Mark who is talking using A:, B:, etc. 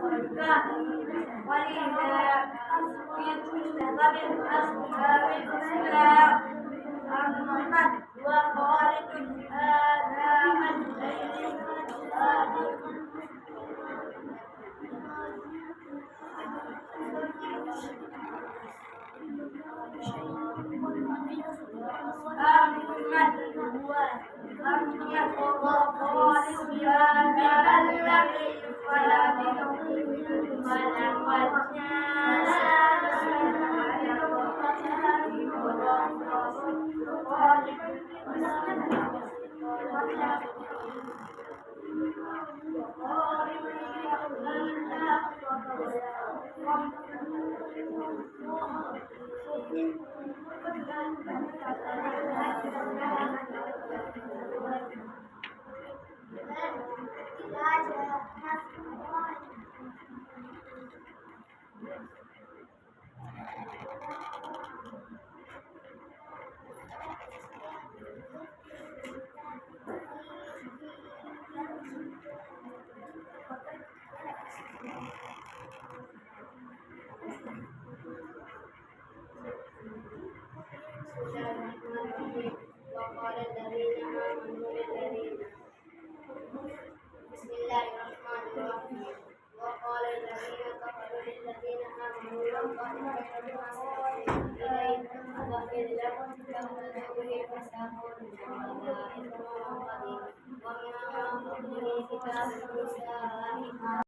A: ولذا يتخذ من أصحاب الإسلام محمد وخالد آناء الليل وقال الذين آمنوا للذين بسم الله الرحمن الرحيم وقال الذين كفروا للذين آمنوا لو كان خيرا ما سبقونا إليه فاغفر لهم فاهتدوا به فساقوا إن الله إثم قدير وما أعطوني كتاب موسى